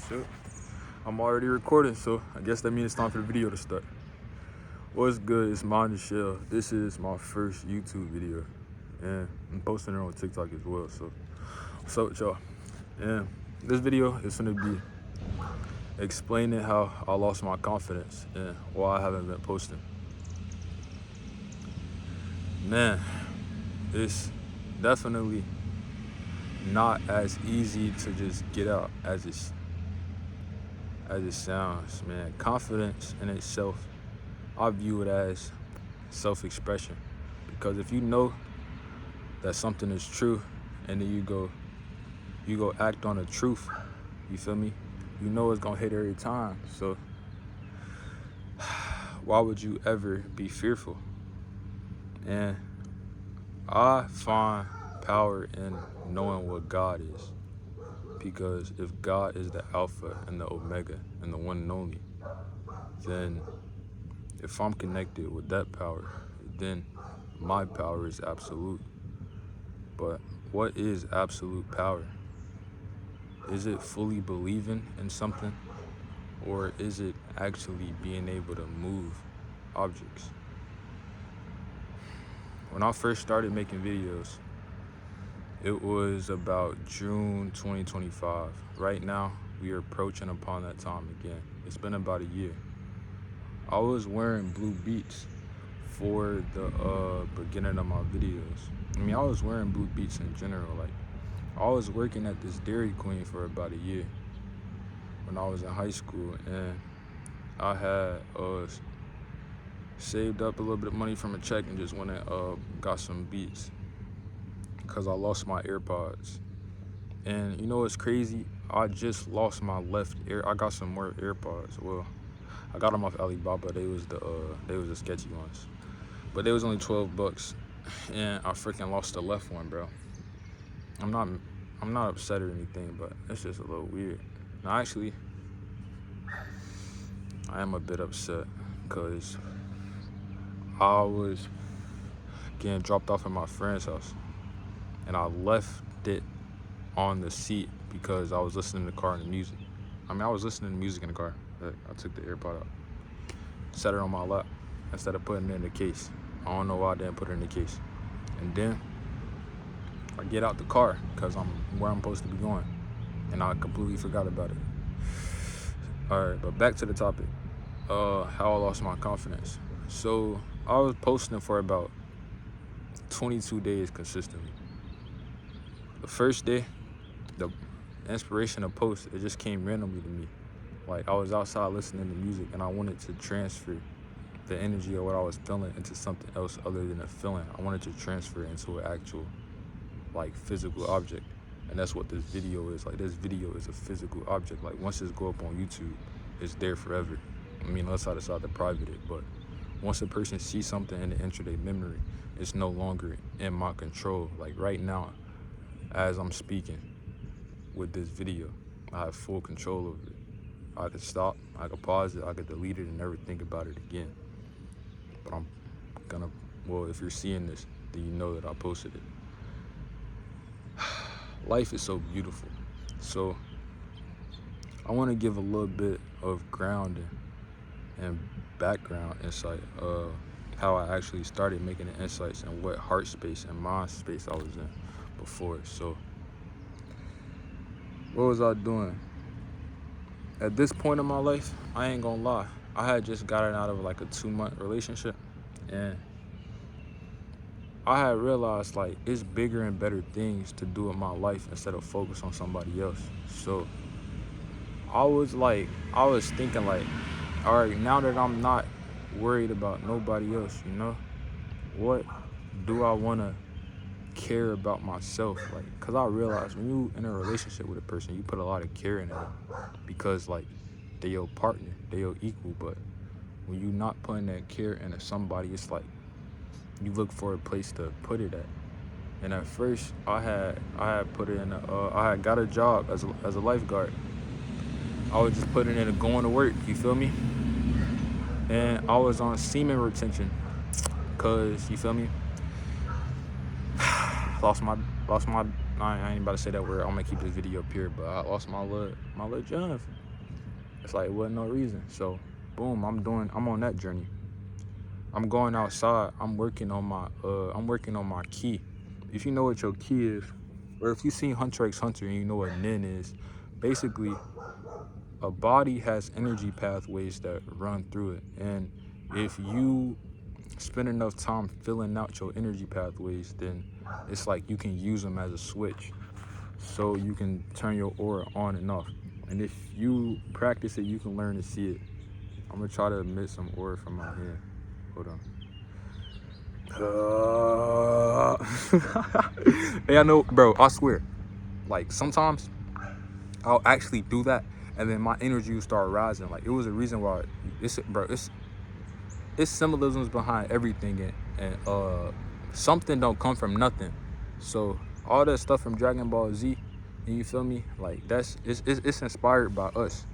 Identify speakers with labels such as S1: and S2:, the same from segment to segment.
S1: shit. I'm already recording, so I guess that means it's time for the video to start. What's good? It's Mind the Shell. This is my first YouTube video, and I'm posting it on TikTok as well. So, what's up with y'all? And this video is gonna be explaining how I lost my confidence and why I haven't been posting. Man, it's definitely not as easy to just get out as it sounds, man. Confidence in itself, I view it as self-expression, because if you know that something is true and then you go act on the truth, you feel me? You know it's gonna hit every time. So why would you ever be fearful? And I find power in knowing what God is, because if God is the Alpha and the Omega and the one and only, then if I'm connected with that power, then my power is absolute. But what is absolute power? Is it fully believing in something, or is it actually being able to move objects? When I first started making videos, it was about June 2025. Right now, we are approaching upon that time again. It's been about a year. I was wearing blue beats for the beginning of my videos. I mean, I was wearing blue beats in general. Like, I was working at this Dairy Queen for about a year when I was in high school, and I had saved up a little bit of money from a check and just went and got some beats, because I lost my AirPods. And you know what's crazy? I just lost my left ear. I got some more AirPods. Well, I got them off Alibaba. They was the sketchy ones, but they was only $12, and I freaking lost the left one, bro. I'm not upset or anything, but it's just a little weird. Now, actually, I am a bit upset, because I was getting dropped off at my friend's house, and I left it on the seat because I was listening to the car and the music. I mean, I was listening to music in the car. I took the AirPod out, set it on my lap instead of putting it in the case. I don't know why I didn't put it in the case. And then I get out the car because I'm where I'm supposed to be going, and I completely forgot about it. All right, but back to the topic, how I lost my confidence. So I was posting for about 22 days consistently. The first day, the inspiration to post, it just came randomly to me. Like, I was outside listening to music, and I wanted to transfer the energy of what I was feeling into something else other than a feeling. I wanted to transfer it into an actual, like, physical object. And that's what this video is. Like, this video is a physical object. Like, once this go up on YouTube, it's there forever. I mean, unless I decide to private it, but once a person sees something and it enter their memory, it's no longer in my control. Like, right now, as I'm speaking with this video, I have full control over it. I could stop, I could pause it, I could delete it and never think about it again. But I'm gonna, well, if you're seeing this, then you know that I posted it. Life is so beautiful. So I want to give a little bit of grounding and background insight of how I actually started making the insights and what heart space and mind space I was in before. So what was I doing? At this point in my life, I ain't gonna lie, I had just gotten out of like a 2-month relationship, and I had realized, like, it's bigger and better things to do in my life instead of focus on somebody else. So I was thinking, like, all right, now that I'm not worried about nobody else, you know, what do I want to care about myself? Like, because I realized when you in a relationship with a person, you put a lot of care in it, because, like, they your partner, they your equal. But when you not putting that care into somebody, it's like you look for a place to put it at. And at first, I had put it in I had got a job as a lifeguard. I was just putting it in going to work, you feel me? And I was on semen retention, cause, you feel me, lost my I ain't about to say that word. I'm gonna keep this video up here, but I lost my little John. It's like it wasn't no reason. So boom, I'm on that journey. I'm going outside. I'm working on my key. If you know what your key is, or if you seen Hunter x Hunter and you know what Nin is, basically a body has energy pathways that run through it. And if you spend enough time filling out your energy pathways, then it's like you can use them as a switch. So you can turn your aura on and off. And if you practice it, you can learn to see it. I'm gonna try to emit some aura from my hand. Hold on. Hey, I know, bro, I swear. Like, sometimes I'll actually do that, and then my energy will start rising. Like, it was a reason why, it's symbolisms behind everything, and something don't come from nothing. So, all that stuff from Dragon Ball Z, and you feel me? Like, it's inspired by us.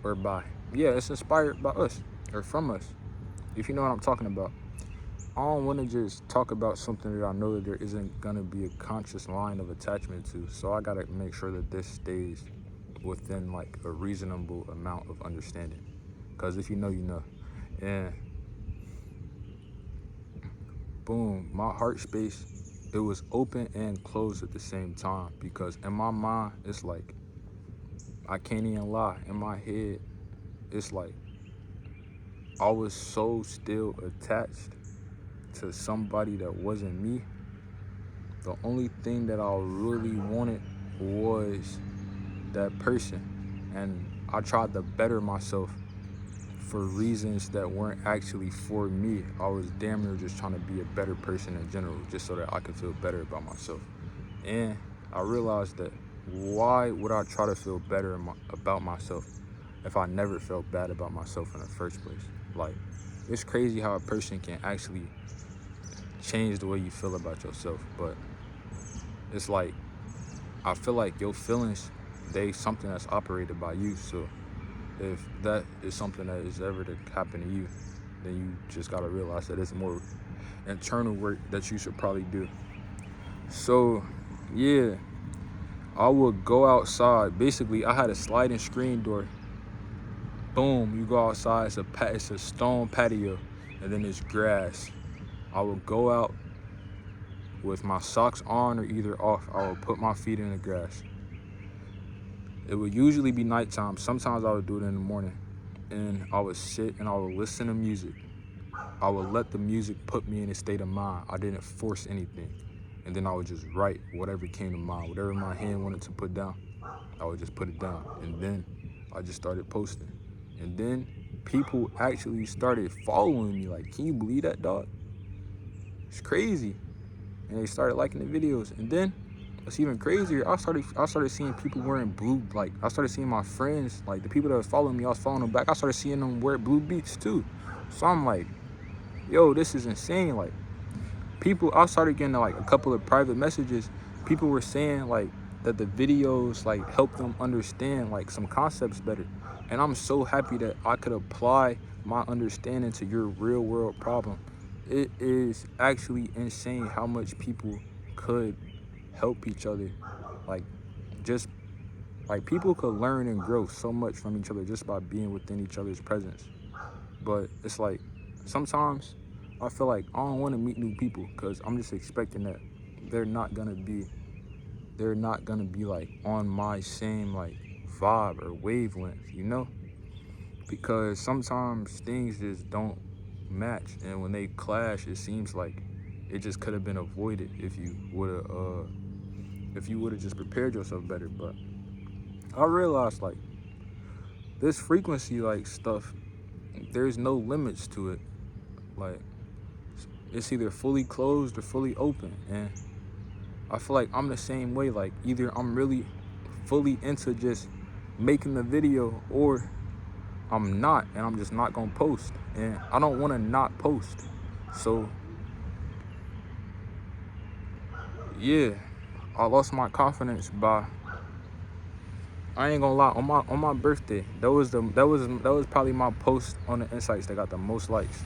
S1: It's inspired by us, or from us, if you know what I'm talking about. I don't want to just talk about something that I know that there isn't going to be a conscious line of attachment to. So I got to make sure that this stays within like a reasonable amount of understanding. Because if you know, you know. And boom, my heart space, it was open and closed at the same time. Because in my mind, it's like, I can't even lie. In my head, it's like, I was so still attached to somebody that wasn't me. The only thing that I really wanted was that person, and I tried to better myself for reasons that weren't actually for me. I was damn near just trying to be a better person in general, just so that I could feel better about myself. And I realized that why would I try to feel better about myself if I never felt bad about myself in the first place? Like, it's crazy how a person can actually change the way you feel about yourself. But it's like, I feel like your feelings, they something that's operated by you. So if that is something that is ever to happen to you, then you just gotta realize that it's more internal work that you should probably do. So yeah, I would go outside. Basically, I had a sliding screen door. Boom, you go outside, it's a stone patio, and then there's grass. I would go out with my socks on or either off. I would put my feet in the grass. It would usually be nighttime. Sometimes I would do it in the morning. And I would sit and I would listen to music. I would let the music put me in a state of mind. I didn't force anything. And then I would just write whatever came to mind. Whatever my hand wanted to put down, I would just put it down. And then I just started posting. And then people actually started following me. Like, can you believe that, dog? It's crazy. And they started liking the videos. And then it's even crazier. I started seeing people wearing blue. Like, I started seeing my friends, like the people that was following me, I was following them back. I started seeing them wear blue beats too. So I'm like, yo, this is insane. Like, I started getting like a couple of private messages. People were saying like that the videos like help them understand like some concepts better. And I'm so happy that I could apply my understanding to your real world problem. It is actually insane how much people could help each other. Like, just like people could learn and grow so much from each other just by being within each other's presence. But it's like, sometimes I feel like I don't want to meet new people because I'm just expecting that they're not gonna be like on my same like vibe or wavelength, you know? Because sometimes things just don't match, and when they clash, it seems like it just could have been avoided if you would have just prepared yourself better. But I realized like this frequency like stuff, there's no limits to it. Like, it's either fully closed or fully open, and I feel like I'm the same way. Like, either I'm really fully into just making the video, or I'm not, and I'm just not gonna post. And I don't want to not post. So yeah, I lost my confidence by, I ain't gonna lie, on my birthday. That was probably my post on the Insights that got the most likes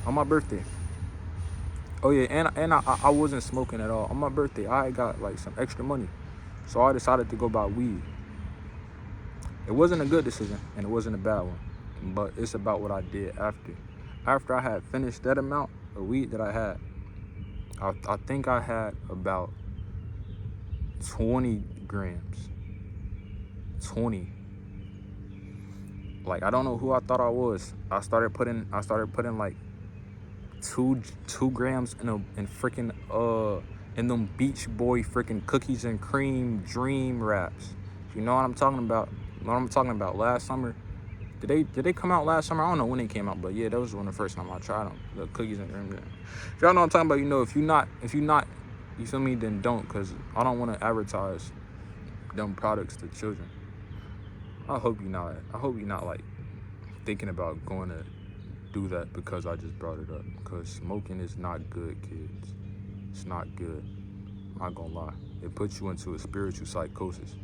S1: on my birthday. Oh yeah, and I wasn't smoking at all. On my birthday, I got like some extra money. So I decided to go buy weed. It wasn't a good decision and it wasn't a bad one. But it's about what I did after. After I had finished that amount of weed that I had, I think I had about 20 grams. 20. Like, I don't know who I thought I was. I started putting like two grams in them Beach Boy freaking cookies and cream dream wraps. You know what I'm talking about? What I'm talking about? Last summer. Did they come out last summer? I don't know when they came out, but yeah, that was one of the first time I tried them. The cookies and cream. If y'all know what I'm talking about, you know. If you not, you feel me? Then don't, cause I don't want to advertise them products to children. I hope you're not like thinking about going to do that because I just brought it up. Because smoking is not good, kids. It's not good. I'm not gonna lie. It puts you into a spiritual psychosis.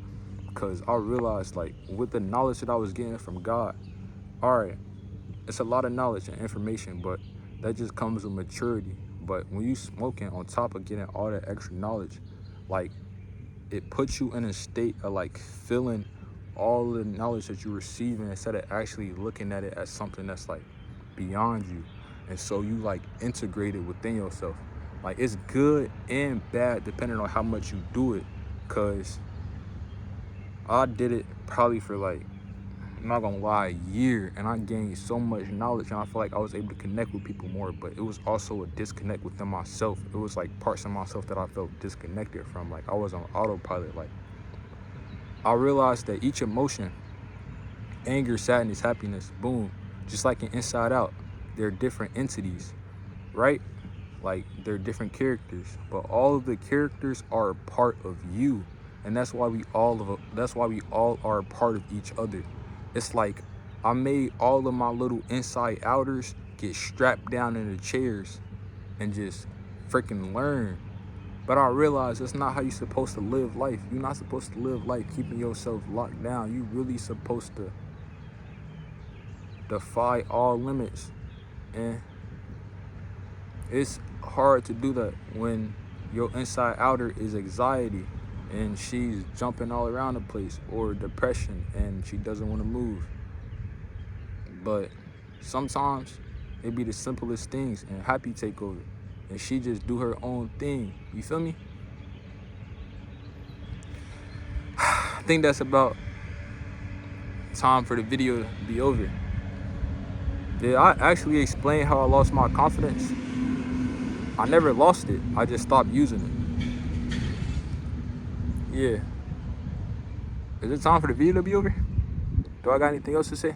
S1: Because I realized, like, with the knowledge that I was getting from God, all right, it's a lot of knowledge and information, but that just comes with maturity. But when you smoking, on top of getting all that extra knowledge, like, it puts you in a state of like feeling all the knowledge that you're receiving instead of actually looking at it as something that's like beyond you. And so you like integrate it within yourself. Like, it's good and bad depending on how much you do it. Cause I did it probably for like, I'm not gonna lie, a year, and I gained so much knowledge, and I feel like I was able to connect with people more, but it was also a disconnect within myself. It was like parts of myself that I felt disconnected from. Like, I was on autopilot. Like, I realized that each emotion, anger, sadness, happiness, boom, just like in Inside Out, they're different entities, right? Like, they're different characters, but all of the characters are a part of you, and that's why we all are a part of each other. It's like I made all of my little inside outers get strapped down in the chairs and just freaking learn. But I realized that's not how you're supposed to live life. You're not supposed to live life keeping yourself locked down. You really supposed to defy all limits. And it's hard to do that when your inside outer is anxiety and she's jumping all around the place, or depression and she doesn't want to move. But sometimes it be the simplest things and happy take over, and she just do her own thing. You feel me? I think that's about time for the video to be over. Did I actually explain how I lost my confidence? I never lost it. I just stopped using it. Yeah. Is it time for the video to be over? Do I got anything else to say?